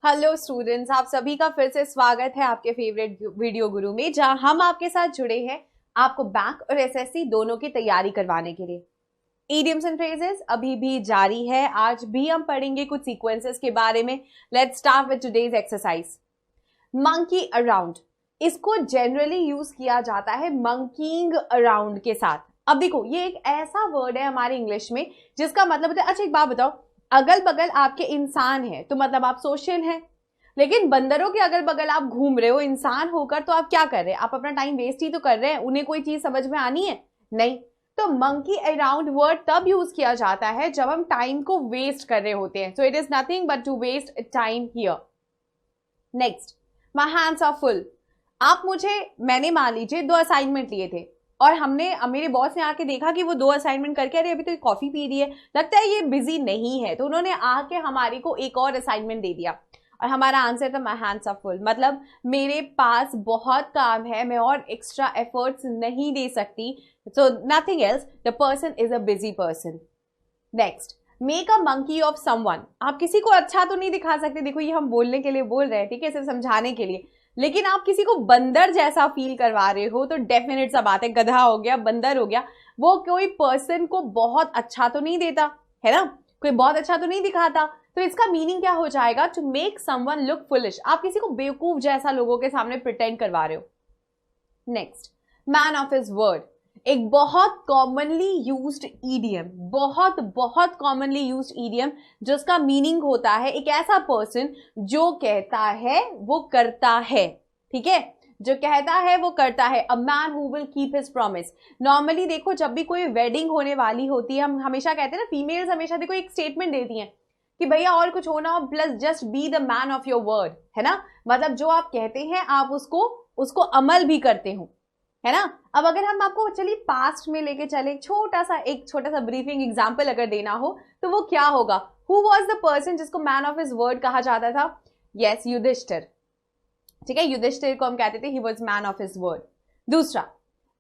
Hello students, आप सभी का फिर से स्वागत है आपके फेवरेट वीडियो गुरु में, जहां हम आपके साथ जुड़े हैं आपको बैंक और एसएससी दोनों की तैयारी करवाने के लिए। इडियम्स एंड फ्रेजेस अभी भी जारी है। आज भी हम पढ़ेंगे कुछ सीक्वेंसेस के बारे में। Let's start with today's exercise. Monkey around, इसको जनरली यूज किया जाता है मंकीइंग अराउंड के साथ। अब देखो, ये एक ऐसा वर्ड है हमारे इंग्लिश में जिसका मतलब होता है, अच्छा एक बात बताओ, अगल बगल आपके इंसान है तो मतलब आप सोशल हैं, लेकिन बंदरों के अगल बगल आप घूम रहे हो इंसान होकर, तो आप क्या कर रहे हैं? आप अपना टाइम वेस्ट ही तो कर रहे हैं। उन्हें कोई चीज समझ में आनी है? नहीं। तो मंकी अराउंड वर्ड तब यूज किया जाता है जब हम टाइम को वेस्ट कर रहे होते हैं। So it is nothing but to waste time here. Next, my hands are full. मैंने मान लीजिए 2 असाइनमेंट लिए थे और मेरे बॉस ने आके देखा कि वो 2 असाइनमेंट करके अरे अभी तो कॉफी पी रही है, लगता है ये बिजी नहीं है, तो उन्होंने आके हमारे को एक और असाइनमेंट दे दिया और हमारा आंसर था माई हैंड्स आर फुल। मतलब मेरे पास बहुत काम है, मैं और एक्स्ट्रा एफर्ट्स नहीं दे सकती। So nothing else, the person is a busy person. Next, make a monkey of someone. आप किसी को अच्छा तो नहीं दिखा सकते, देखो ये हम बोलने के लिए बोल रहे हैं, ठीक है, सिर्फ समझाने के लिए, लेकिन आप किसी को बंदर जैसा फील करवा रहे हो तो डेफिनेट सा बात है, गधा हो गया, बंदर हो गया, वो कोई पर्सन को बहुत अच्छा तो नहीं देता है ना, कोई बहुत अच्छा तो नहीं दिखाता। तो इसका मीनिंग क्या हो जाएगा? To make someone look foolish. आप किसी को बेवकूफ जैसा लोगों के सामने प्रिटेंड करवा रहे हो। Next, man of his word, एक बहुत कॉमनली यूज्ड ईडियम, बहुत कॉमनली यूज्ड ईडियम, जिसका मीनिंग होता है एक ऐसा पर्सन जो कहता है वो करता है, ठीक है, जो कहता है वो करता है। A man who will keep his promise. Normally देखो, जब भी कोई वेडिंग होने वाली होती है, हम हमेशा कहते हैं ना, फीमेल्स हमेशा देखो एक स्टेटमेंट देती हैं कि भैया और कुछ होना हो, plus just be the man of your word, है ना, मतलब जो आप कहते हैं आप उसको अमल भी करते हो, है ना। अब अगर हम आपको चलिए पास्ट में लेके चले, एक छोटा सा ब्रीफिंग एग्जांपल अगर देना हो तो वो क्या होगा? हु वाज द पर्सन जिसको मैन ऑफ हिज वर्ड कहा जाता था? यस, युधिष्ठिर, ठीक है, युधिष्ठिर को हम कहते थे he was man of his word. दूसरा,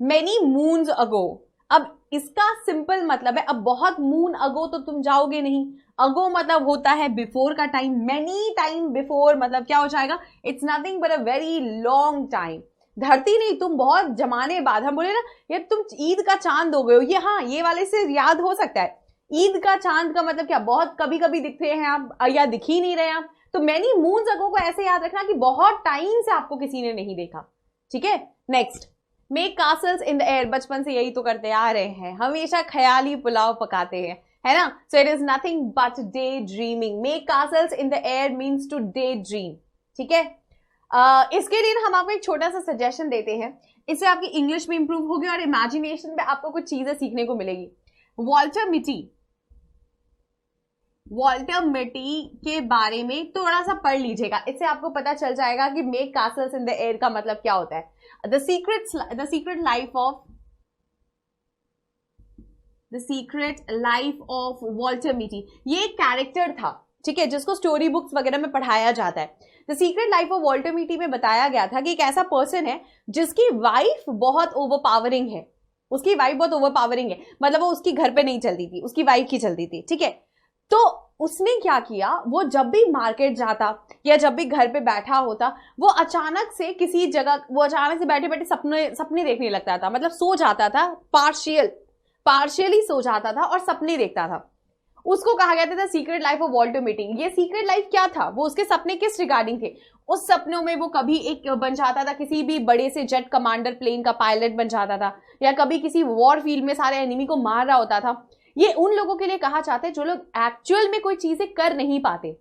मेनी मून्स अगो। अब इसका सिंपल मतलब है, अब बहुत मून अगो तो तुम जाओगे नहीं, अगो मतलब होता है बिफोर का टाइम, मेनी टाइम बिफोर मतलब क्या हो जाएगा? It's nothing but a very long time. धरती नहीं, तुम बहुत जमाने बाद, हम बोले ना ये तुम ईद का चांद हो गए हो, ये हाँ, ये वाले से याद हो सकता है। ईद का चांद का मतलब क्या? बहुत कभी कभी दिख रहे हैं आप या दिख ही नहीं रहे आप। तो मैनी मून्स अगो को ऐसे याद रखना कि बहुत टाइम से आपको किसी ने नहीं देखा, ठीक है। Next, make castles in the air. बचपन से यही तो करते आ रहे हैं, हमेशा ख्याली पुलाव पकाते हैं, है ना। So it is nothing but day dreaming. Make castles in the air means to day dream, ठीक है। इसके लिए हम आपको एक छोटा सा सजेशन देते हैं, इससे आपकी इंग्लिश में इंप्रूव होगी और इमेजिनेशन में आपको कुछ चीजें सीखने को मिलेगी। वॉल्टर मिटी के बारे में थोड़ा सा पढ़ लीजिएगा, इससे आपको पता चल जाएगा कि make castles in the air का मतलब क्या होता है। The secret life of Walter Mitty, ये एक कैरेक्टर था, ठीक है, जिसको स्टोरी बुक्स वगैरह में पढ़ाया जाता है। The secret life of Walter Mitty में बताया गया था कि एक ऐसा पर्सन है जिसकी वाइफ बहुत ओवरपावरिंग है, उसकी वाइफ बहुत ओवरपावरिंग है, मतलब वो उसकी घर पे नहीं चलती थी, उसकी वाइफ की चलती थी, ठीक है। तो उसने क्या किया, वो जब भी मार्केट जाता या जब भी घर पे बैठा होता, वो अचानक से किसी जगह, वो अचानक से बैठे बैठे सपने देखने लगता था, मतलब सो जाता था, पार्शियली सो जाता था और सपने देखता था। उसको कहा गया था secret life of Walter Mitty. ये सीक्रेट लाइफ क्या था? वो उसके सपने किस रिगार्डिंग थे? उस सपनों में वो कभी एक बन जाता था, किसी भी बड़े से जेट कमांडर प्लेन का पायलट बन जाता था, या कभी किसी वॉर फील्ड में सारे एनिमी को मार रहा होता था। ये उन लोगों के लिए कहा जाता है जो लोग एक्चुअल में कोई चीजें कर नहीं पाते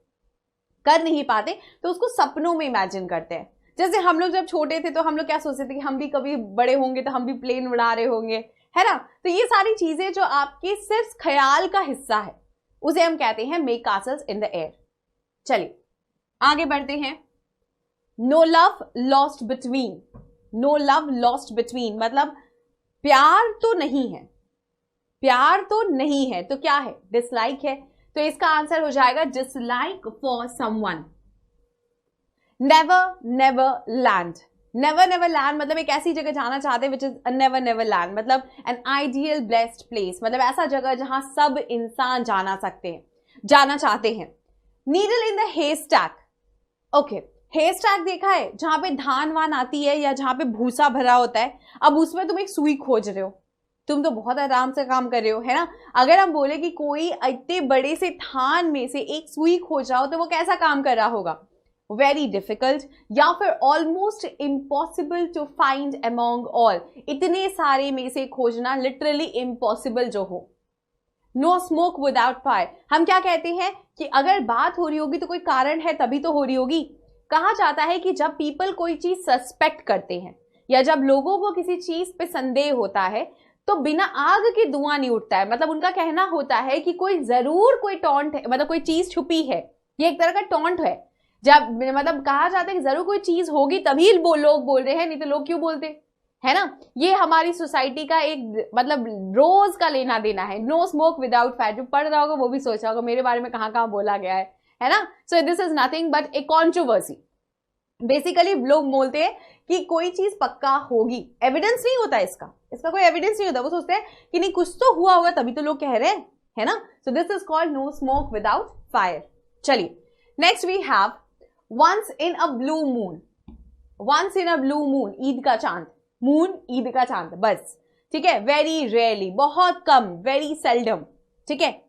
तो उसको सपनों में इमेजिन करते हैं। जैसे हम लोग जब छोटे थे तो हम लोग क्या सोचते थे कि हम भी कभी बड़े होंगे तो हम भी प्लेन उड़ा रहे होंगे, है ना। तो ये सारी चीजें जो आपके सिर्फ ख्याल का हिस्सा है, उसे हम कहते हैं make castles in the air. चलिए आगे बढ़ते हैं। नो लव लॉस्ट बिटवीन, मतलब प्यार तो नहीं है, तो क्या है? डिसलाइक है, तो इसका आंसर हो जाएगा dislike for someone. Never land मतलब एक ऐसी जगह जाना चाहते हैं विच इज नेवर लैंड, मतलब एन आइडियल ब्लेस्ड प्लेस, मतलब ऐसा जगह जहां सब इंसान जाना चाहते हैं। Needle in the haystack, okay, hair stack देखा है जहां पे धान वान आती है या जहां पे भूसा भरा होता है, अब उसमें तुम एक सुई खोज रहे हो, तुम तो बहुत आराम से काम कर रहे हो, है ना। अगर हम बोले कि कोई इतने बड़े से थान में से एक सुई खोज रहा हो तो वो कैसा काम कर रहा होगा, वेरी डिफिकल्ट, या फिर almost impossible to find among all, इतने सारे में से खोजना लिटरली इम्पॉसिबल जो हो। नो स्मोक विदाउट फायर, हम क्या कहते हैं कि अगर बात हो रही होगी तो कोई कारण है तभी तो हो रही होगी। कहा जाता है कि जब पीपल कोई चीज सस्पेक्ट करते हैं या जब लोगों को किसी चीज पे संदेह होता है तो बिना आग के धुआं नहीं उठता है। मतलब उनका कहना होता है कि कोई जरूर कोई टॉन्ट है, मतलब कोई चीज छुपी है, ये एक तरह का टॉन्ट है। जब मतलब कहा जाता है कि जरूर कोई चीज होगी तभी लोग बोल रहे हैं, नहीं तो लोग क्यों बोलते, है ना। ये हमारी सोसाइटी का एक मतलब रोज का लेना देना है। नो स्मोक विदाउट फायर, जो पढ़ रहा होगा वो भी सोच रहा होगा मेरे बारे में कहाँ कहाँ बोला गया है ना। So this is nothing but A controversy. Basically लोग बोलते हैं कि कोई चीज पक्का होगी, एविडेंस नहीं होता इसका कोई एविडेंस नहीं होता, वो सोचते हैं कि नहीं कुछ तो हुआ होगा तभी तो लोग कह रहे हैं, है ना। So this is called no smoke without fire. चलिए next we have once in a blue moon. Once in a blue moon, Eid का चांद, मून ईद का चांद, बस, ठीक है। वेरी रेयरली, बहुत कम, वेरी सेल्डम, ठीक है।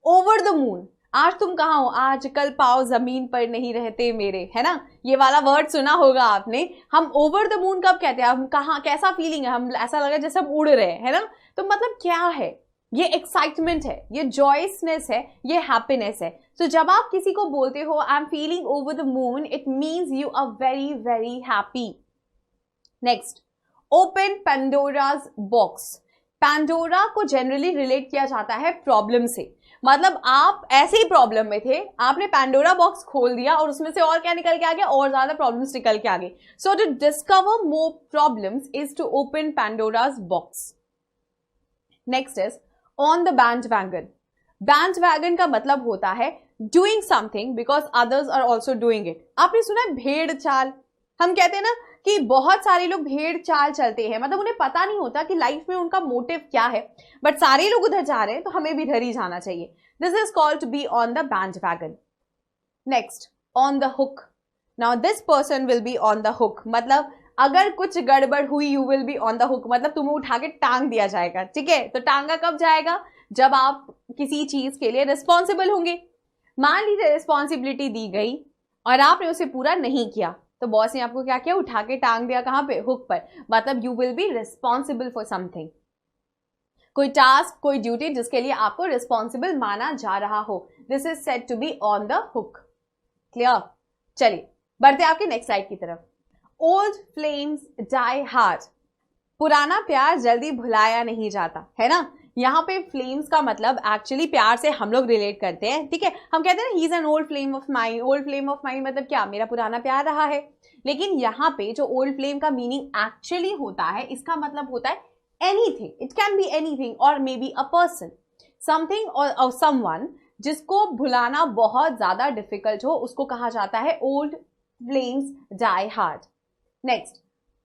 ओवर द मून, आज तुम कहाँ हो, आजकल पाँव जमीन पर नहीं रहते मेरे, है ना। ये वाला वर्ड सुना होगा आपने। हम ओवर द मून कब कहते हैं, हम कहाँ, कैसा फीलिंग है, हम ऐसा लगा जैसे हम उड़ रहे हैं, है ना। तो मतलब क्या है, ये एक्साइटमेंट है, ये जॉयसनेस है, ये हैप्पीनेस है। तो जब आप किसी को बोलते हो I am feeling over the moon, it means you are very very happy. Next, open Pandora's box. Pandora को जनरली रिलेट किया जाता है प्रॉब्लम से। मतलब आप ऐसे ही प्रॉब्लम में थे, आपने पेंडोरा बॉक्स खोल दिया और उसमें से और क्या निकल के आ गया, और ज्यादा प्रॉब्लम्स निकल के आ गई। So to discover more problems is to open Pandora's box. Next is on the bandwagon. Bandwagon का मतलब होता है doing something because others are also doing it. आपने सुना है भेड़ चाल, हम कहते हैं ना कि बहुत सारे लोग भेड़ चाल चलते हैं, मतलब उन्हें पता नहीं होता कि लाइफ में उनका मोटिव क्या है, बट सारे लोग उधर जा रहे हैं तो हमें भी इधर ही जाना चाहिए। This is called to be on the bandwagon. Next, on the hook. Now this person will be on the hook, मतलब अगर कुछ गड़बड़ हुई you will be on the hook, मतलब तुम्हें उठा के टांग दिया जाएगा, ठीक है। तो टांगा कब जाएगा, जब आप किसी चीज के लिए रिस्पॉन्सिबल होंगे। मान लीजिए रिस्पॉन्सिबिलिटी दी गई और आपने उसे पूरा नहीं किया, तो बॉस ने आपको क्या किया, उठा के टांग दिया, कहां पे, हुक पर। मतलब you will be responsible for something, कोई टास्क, कोई ड्यूटी जिसके लिए आपको रिस्पॉन्सिबल माना जा रहा हो। This is said to be on the hook. Clear. चलिए बढ़ते आपके नेक्स्ट स्लाइड की तरफ। Old flames die hard. पुराना प्यार जल्दी भुलाया नहीं जाता, है ना। यहाँ पे फ्लेम्स का मतलब एक्चुअली प्यार से हम लोग रिलेट करते हैं, ठीक है। हम कहते हैं ना he is an old flame of mind. Old flame of mind मतलब क्या, मेरा पुराना प्यार रहा है। लेकिन यहाँ पे जो ओल्ड फ्लेम का मीनिंग एक्चुअली होता है, इसका मतलब होता है anything, it can be anything और maybe a person, something और समवन जिसको भुलाना बहुत ज्यादा डिफिकल्ट हो, उसको कहा जाता है old flames die hard. Next,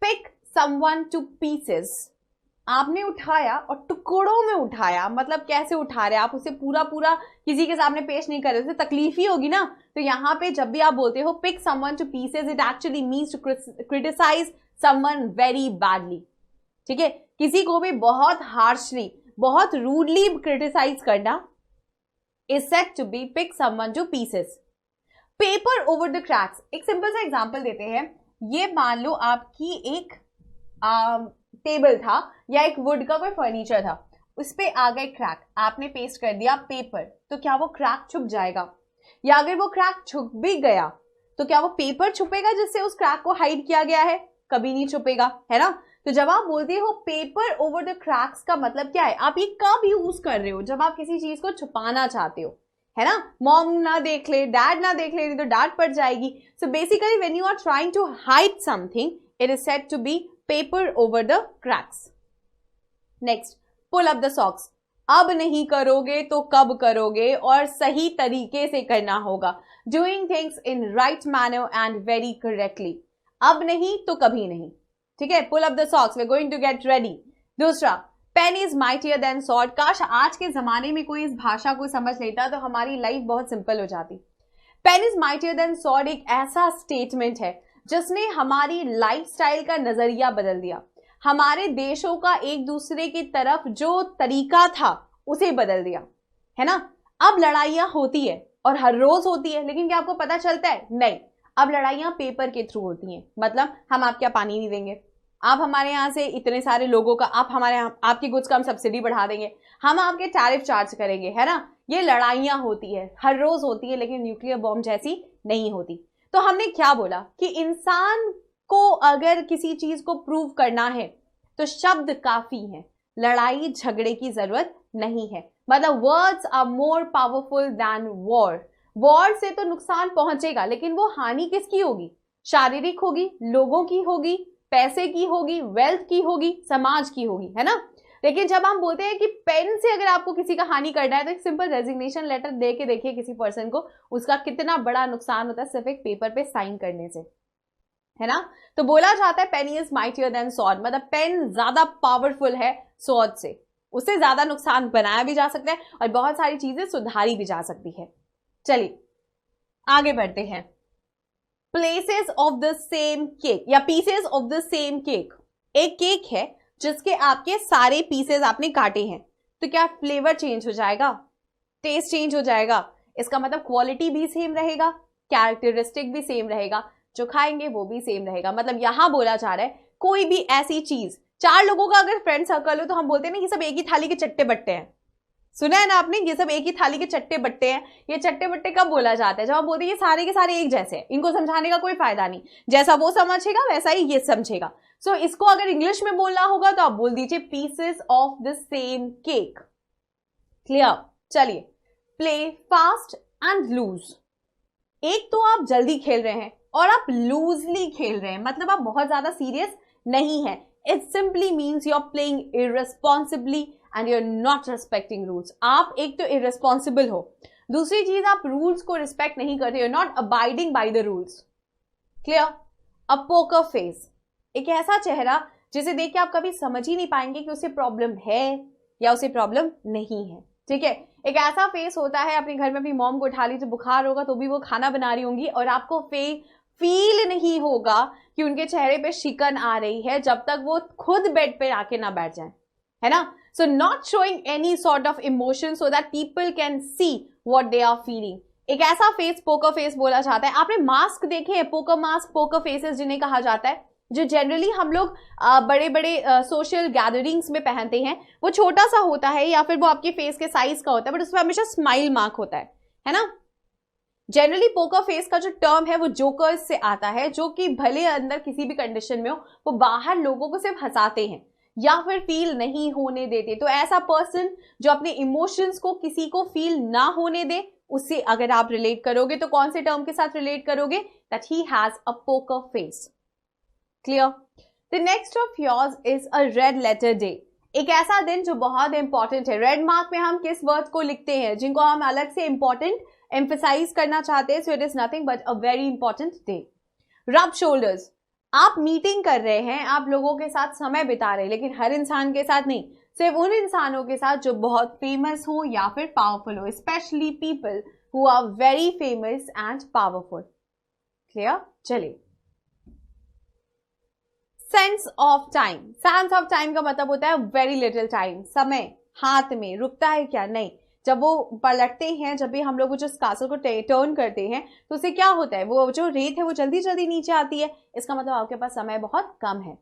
pick someone to pieces. आपने उठाया और टुकड़ों में उठाया, मतलब कैसे उठा रहे, आप उसे पूरा पूरा किसी के सामने पेश नहीं कर रहे, उसे तकलीफ ही होगी ना। तो यहाँ पे जब भी आप बोलते हो pick someone to pieces, it actually means to criticise someone very badly, ठीक है। किसी को भी बहुत हार्शली, बहुत रूडली क्रिटिसाइज करना is said to be pick someone to pieces. Paper over the cracks. एक सिंपल सा एग्जांपल देते हैं। ये मान लो आपकी एक टेबल था या एक वुड का कोई फर्नीचर था, उस पे आ गए क्रैक, आपने पेस्ट कर दिया पेपर, तो क्या वो क्रैक छुप जाएगा? या अगर वो क्रैक छुप भी गया तो क्या वो पेपर छुपेगा जिससे उस क्रैक को हाइड किया गया है? कभी नहीं छुपेगा, है ना। तो जब आप बोलते हो पेपर ओवर द क्रैक्स का मतलब क्या है, आप ये कब यूज कर रहे हो? जब आप किसी चीज को छुपाना चाहते हो, है ना। मॉम ना देख ले, डैड ना देख ले, नहीं तो डांट पड़ जाएगी। So basically when you are trying to hide something, it is said to be paper over the cracks. Next, pull up the socks. अब नहीं करोगे तो कब करोगे, और सही तरीके से करना होगा। Doing things in right manner and very correctly. अब नहीं तो कभी नहीं, ठीक है। Pull up the socks, we are going to get ready. दूसरा, pen is mightier than sword. काश आज के जमाने में कोई इस भाषा को समझ लेता तो हमारी लाइफ बहुत सिंपल हो जाती। Pen is mightier than sword एक ऐसा स्टेटमेंट है जिसने हमारी लाइफस्टाइल का नजरिया बदल दिया, हमारे देशों का एक दूसरे की तरफ जो तरीका था उसे बदल दिया, है ना। अब लड़ाइयां होती है और हर रोज होती है, लेकिन क्या आपको पता चलता है? नहीं। अब लड़ाइयां पेपर के थ्रू होती हैं, मतलब हम आपके यहाँ पानी नहीं देंगे, आप हमारे यहाँ से इतने सारे लोगों का, आप हमारे यहाँ आपकी गुड्स का हम सब्सिडी बढ़ा देंगे, हम आपके टैरिफ चार्ज करेंगे, है ना। ये लड़ाइयां होती है, हर रोज होती है, लेकिन न्यूक्लियर बॉम्ब जैसी नहीं होती। तो हमने क्या बोला कि इंसान को अगर किसी चीज को प्रूव करना है तो शब्द काफी है, लड़ाई झगड़े की जरूरत नहीं है। मतलब words are more powerful than war. War से तो नुकसान पहुंचेगा, लेकिन वो हानि किसकी होगी? शारीरिक होगी, लोगों की होगी, पैसे की होगी, वेल्थ की होगी, समाज की होगी, है ना। लेकिन जब हम बोलते हैं कि पेन से अगर आपको किसी का हानि करना है तो एक सिंपल रेजिग्नेशन लेटर दे के देखिए किसी पर्सन को, उसका कितना बड़ा नुकसान होता है सिर्फ एक पेपर पे साइन करने से, है ना। तो बोला जाता है pen is mightier than sword, मतलब पेन ज्यादा पावरफुल है स्वॉर्ड से, उससे ज्यादा नुकसान बनाया भी जा सकता है और बहुत सारी चीजें सुधारी भी जा सकती है। चलिए आगे बढ़ते हैं। Places of the same cake या pieces of the same cake. एक केक है जिसके आपके सारे पीसेस आपने काटे हैं, तो क्या फ्लेवर चेंज हो जाएगा? टेस्ट चेंज हो जाएगा? इसका मतलब क्वालिटी भी सेम रहेगा, कैरेक्टरिस्टिक भी सेम रहेगा, जो खाएंगे वो भी सेम रहेगा। मतलब यहां बोला जा रहा है कोई भी ऐसी चीज, 4 लोगों का अगर फ्रेंड सर्कल हो तो हम बोलते हैं ना ये सब एक ही थाली के चट्टे बट्टे हैं। सुना है ना आपने, ये सब एक ही थाली के चट्टे बट्टे हैं। ये चट्टे बट्टे कब बोला जाता है? जब हम बोलते हैं ये सारे के सारे एक जैसे हैं, इनको समझाने का कोई फायदा नहीं, जैसा वो समझेगा वैसा ही ये समझेगा। सो इसको अगर इंग्लिश में बोलना होगा तो आप बोल दीजिए pieces of the same cake. Clear? चलिए, प्ले फास्ट एंड लूज। एक तो आप जल्दी खेल रहे हैं और आप लूजली खेल रहे हैं, मतलब आप बहुत ज्यादा सीरियस नहीं है। It simply means you are playing irresponsibly and you are not respecting rules. आप एक तो इररेस्पॉन्सिबल हो, दूसरी चीज आप रूल्स को रिस्पेक्ट नहीं करते, you are not abiding by the rules. Clear? A poker face, एक ऐसा चेहरा जिसे देख के आप कभी समझ ही नहीं पाएंगे कि उसे प्रॉब्लम है या उसे प्रॉब्लम नहीं है। ठीक है, एक ऐसा फेस होता है, अपने घर में अपनी मॉम को उठा लीजिए, बुखार होगा तो भी वो खाना बना रही होंगी और आपको फील नहीं होगा कि उनके चेहरे पे शिकन आ रही है जब तक वो खुद बेड पे आके ना बैठ जाए, है ना। So not showing any sort of emotion so that people can see what they are feeling. एक ऐसा फेस पोकर फेस बोला जाता है। आपने मास्क देखे हैं, पोकर मास्क, पोकर फेसेस जिन्हें कहा जाता है, जो जनरली हम लोग बड़े बड़े सोशल गैदरिंग्स में पहनते हैं। वो छोटा सा होता है या फिर वो आपके फेस के साइज का होता है, बट उसमें हमेशा स्माइल मार्क होता है ना। जनरली पोकर फेस का जो टर्म है वो जोकर्स से आता है, जो कि भले अंदर किसी भी कंडीशन में हो, वो बाहर लोगों को सिर्फ हंसाते हैं या फिर फील नहीं होने देते। तो ऐसा पर्सन जो अपने इमोशंस को किसी को फील ना होने दे, उससे अगर आप रिलेट करोगे तो कौन से टर्म के साथ रिलेट करोगे? That he has a poker face. Clear? The next of yours is a red letter day. एक ऐसा दिन जो बहुत इंपॉर्टेंट है। रेड मार्क में हम किस वर्ड को लिखते हैं जिनको हम अलग से इंपॉर्टेंट एम्फेसाइज करना चाहते हैं? So it is nothing but a very important day. रब शोल्डर्स, आप मीटिंग कर रहे हैं, आप लोगों के साथ समय बिता रहे हैं, लेकिन हर इंसान के साथ नहीं, सिर्फ उन इंसानों के साथ जो बहुत फेमस हो या फिर पावरफुल हो, specially people who are very famous and powerful. Clear? चलिए, sense of time. Sense of time का मतलब होता है वेरी लिटिल टाइम। समय हाथ में रुकता है क्या? नहीं। जब वो पलटते हैं, जब भी हम लोग जो कासल को टर्न करते हैं तो उससे क्या होता है, वो जो रेत है वो जल्दी जल्दी नीचे आती है। इसका मतलब आपके पास समय बहुत कम है।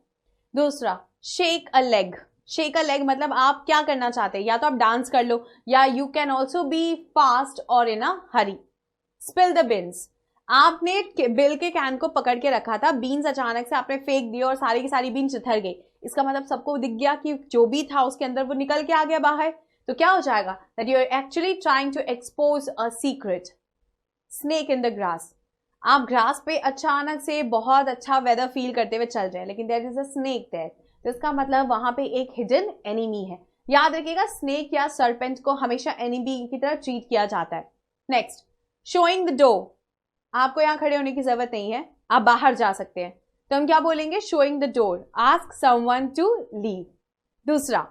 दूसरा, shake a leg. Shake a leg मतलब आप क्या करना चाहते हैं, या तो आप डांस कर लो या you can also be fast और इन अ हरी। स्पिल द बीन्स, आपने बिल के कैन को पकड़ के रखा था, बीन्स अचानक से आपने फेंक दिए और सारी की सारी बीन्स चिथर गई। इसका मतलब सबको दिख गया कि जो भी था उसके अंदर वो निकल के आ गया बाहर। तो क्या हो जाएगा? That you are actually trying to expose a secret. Snake in the grass, आप ग्रास पे अचानक से बहुत अच्छा वेदर फील करते हुए चल रहे हैं, लेकिन there is a snake there, तो इसका मतलब वहां पे एक हिडन एनिमी है। याद रखिएगा, स्नेक या सर्पेंट को हमेशा एनिमी की तरह ट्रीट किया जाता है। Next, showing the door. आपको यहाँ खड़े होने की जरूरत नहीं है, आप बाहर जा सकते हैं, तो हम क्या बोलेंगे? Showing the door. Ask someone to leave. दूसरा,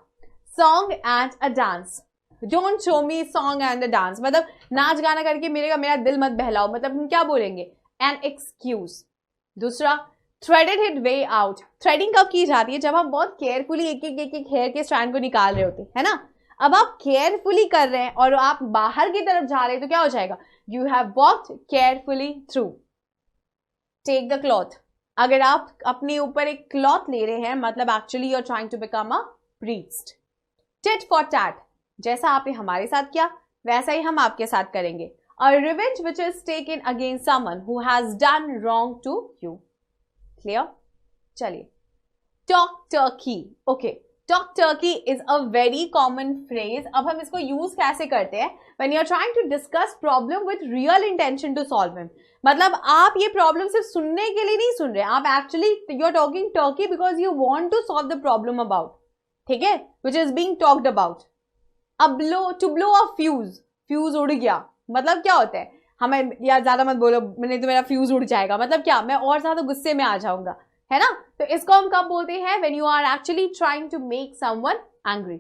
song and a dance. Don't show me song and the dance, मतलब नाच गाना करके मेरा दिल मत बहलाओ, मतलब हम क्या बोलेंगे, एन एक्सक्यूज। दूसरा, threaded it way out. Threading कब की जाती है, जब हम बहुत केयरफुली एक एक हेयर के स्ट्रैंड को निकाल रहे होते है ना। अब आप केयरफुली कर रहे हैं और आप बाहर की तरफ जा रहे हैं तो क्या हो जाएगा, you have walked carefully through. Take the cloth, अगर आप अपने ऊपर एक क्लॉथ ले रहे हैं मतलब actually you are trying to become a priest. Tit for tat, जैसा आपने हमारे साथ किया वैसा ही हम आपके साथ करेंगे। A revenge which is taken against someone who has done wrong to you. Clear? चलिए, talk turkey. Okay, talk turkey is a very common phrase. अब हम इसको use कैसे करते हैं, when you are trying to discuss problem with real intention to solve them. मतलब आप ये problem सिर्फ सुनने के लिए नहीं सुन रहे, आप actually you are talking turkey because you want to solve the problem about, ठीक है, which is being talked about. A blow, to blow a fuse. Fuse उड़ गया मतलब क्या होता है, हमें यार ज्यादा मत बोलो नहीं तो मेरा फ्यूज उड़ जाएगा, मतलब क्या, मैं और ज्यादा गुस्से में आ जाऊंगा, है ना। तो इसको हम कब बोलते हैं, when you are actually trying to make someone angry.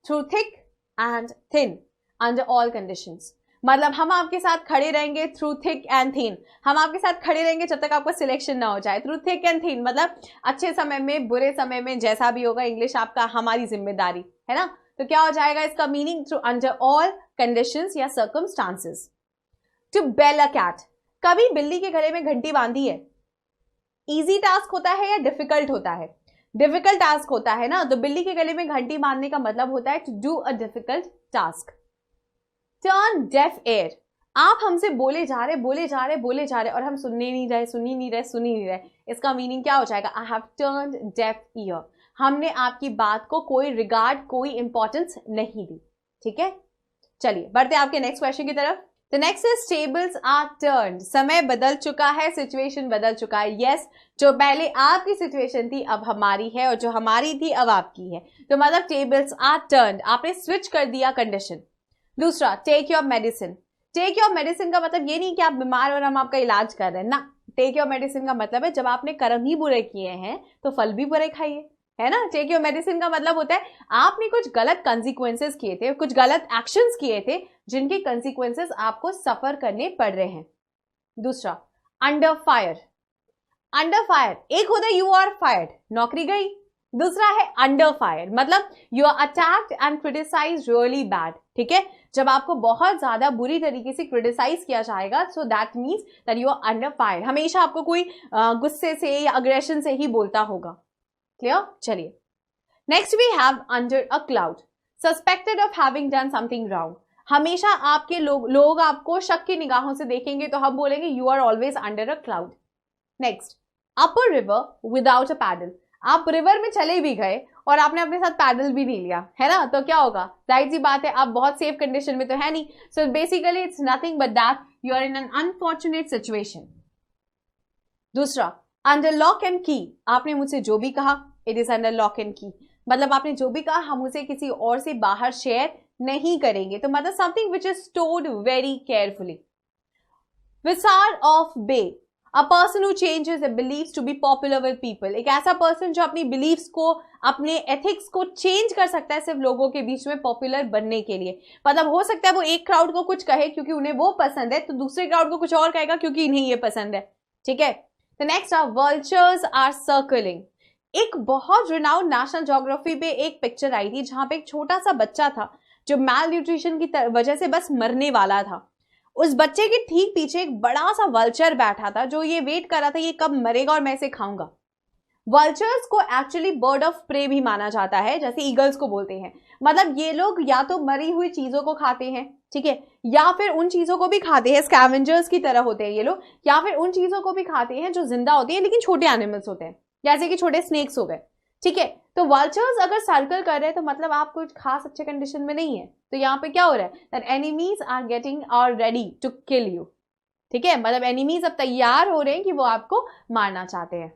Through thick and thin under all conditions, मतलब हम आपके साथ खड़े रहेंगे थ्रू थिक एंड थिन, हम आपके साथ खड़े रहेंगे जब तक आपका सिलेक्शन ना हो जाए। थ्रू थिक एंड थिन मतलब अच्छे समय में बुरे समय में जैसा भी होगा, इंग्लिश आपका हमारी जिम्मेदारी है ना। तो क्या हो जाएगा इसका meaning, through under all conditions या circumstances. To bell a cat, कभी बिल्ली के गले में घंटी बांधी है, इजी टास्क होता है या डिफिकल्ट होता है, डिफिकल्ट टास्क होता है ना। तो बिल्ली के गले में घंटी बांधने का मतलब होता है to do a difficult task. Turn deaf ear, आप हमसे बोले जा रहे और हम सुन ही नहीं रहे, इसका मीनिंग क्या हो जाएगा, I have turned deaf ear, हमने आपकी बात को कोई रिगार्ड, कोई इंपॉर्टेंस नहीं दी, ठीक है। चलिए बढ़ते हैं आपके नेक्स्ट क्वेश्चन की तरफ। The next is tables are turned, समय बदल चुका है, सिचुएशन बदल चुका है। यस, जो पहले आपकी सिचुएशन थी अब हमारी है और जो हमारी थी अब आपकी है, तो मतलब टेबल्स आर टर्न्ड, आपने स्विच कर दिया कंडीशन। दूसरा, take your medicine. Take your medicine का मतलब ये नहीं कि आप बीमार और हम आपका इलाज कर रहे हैं ना, टेक योर मेडिसिन का मतलब है जब आपने कर्म ही बुरे किए हैं तो फल भी बुरे खाइए, है ना। टेक योर मेडिसिन का मतलब होता है आपने कुछ गलत कंसीक्वेंसेस किए थे, कुछ गलत एक्शंस किए थे जिनके कंसीक्वेंसेस आपको सफर करने पड़ रहे हैं। दूसरा, अंडर फायर। अंडर फायर, एक होता है यू आर फायर्ड, नौकरी गई, दूसरा है अंडर फायर मतलब you are attacked and criticised really bad, ठीक है। जब आपको बहुत ज्यादा बुरी तरीके से क्रिटिसाइज किया जाएगा, so that means that you are under fire, हमेशा आपको कोई गुस्से से या अग्रेशन से ही बोलता होगा। क्लियर? चलिए, next we have under a cloud, suspected of having done something wrong, हमेशा आपके लोग आपको शक की निगाहों से देखेंगे तो हम बोलेंगे you are always under a cloud. Next, up a river without a paddle, आप रिवर में चले भी गए और आपने अपने साथ पैडल भी नहीं लिया, है ना, तो क्या होगा, जाहिर सी बात है आप बहुत सेफ कंडीशन में तो है नहीं। So basically it's nothing but that you are in an unfortunate situation. दूसरा, अंडर लॉक एंड की, आपने मुझसे जो भी कहा it is under lock and key, मतलब आपने जो भी कहा हम उसे किसी और से बाहर शेयर नहीं करेंगे, तो मतलब something which is stored very carefully. Vicar of Bray, a person who changes his beliefs to be popular with people, एक ऐसा पर्सन जो अपनी बिलीव्स को, अपने एथिक्स को चेंज कर सकता है सिर्फ लोगों के बीच में पॉपुलर बनने के लिए। मतलब हो सकता है वो एक क्राउड को कुछ कहे क्योंकि उन्हें वो पसंद है, तो दूसरे क्राउड को कुछ और कहेगा क्योंकि इन्हें ये पसंद है, ठीक है। The next are vultures are circling, एक बहुत रिनाउंड नेशनल ज्योग्राफी पे एक पिक्चर आई थी जहां पे एक छोटा सा बच्चा था जो मैल न्यूट्रिशन की वजह से बस मरने वाला था। उस बच्चे के ठीक पीछे एक बड़ा सा वल्चर बैठा था जो ये वेट कर रहा था ये कब मरेगा और मैं इसे खाऊंगा। वल्चर्स को एक्चुअली बर्ड ऑफ प्रे भी माना जाता है, जैसे ईगल्स को बोलते हैं। मतलब ये लोग या तो मरी हुई चीजों को खाते हैं, ठीक है, या फिर उन चीजों को भी खाते हैं, स्कैवेंजर्स की तरह होते हैं ये लोग, या फिर उन चीजों को भी खाते हैं जो जिंदा होती हैं लेकिन छोटे एनिमल्स होते हैं, जैसे कि छोटे स्नेक्स हो गए, ठीक है। तो वल्चर्स अगर सर्कल कर रहे हैं तो मतलब आप कुछ खास अच्छे कंडीशन में नहीं है, तो यहाँ पे क्या हो रहा है, दैट एनिमीज आर गेटिंग और रेडी टू किल यू, ठीक है, मतलब एनिमीज अब तैयार हो रहे हैं कि वो आपको मारना चाहते हैं।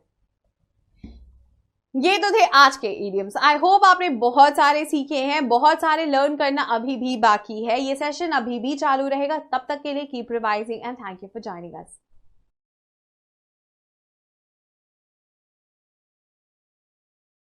ये तो थे आज के इडियम्स। आई होप आपने बहुत सारे सीखे हैं, बहुत सारे लर्न करना अभी भी बाकी है, ये सेशन अभी भी चालू रहेगा, तब तक के लिए keep revising and thank you for joining us.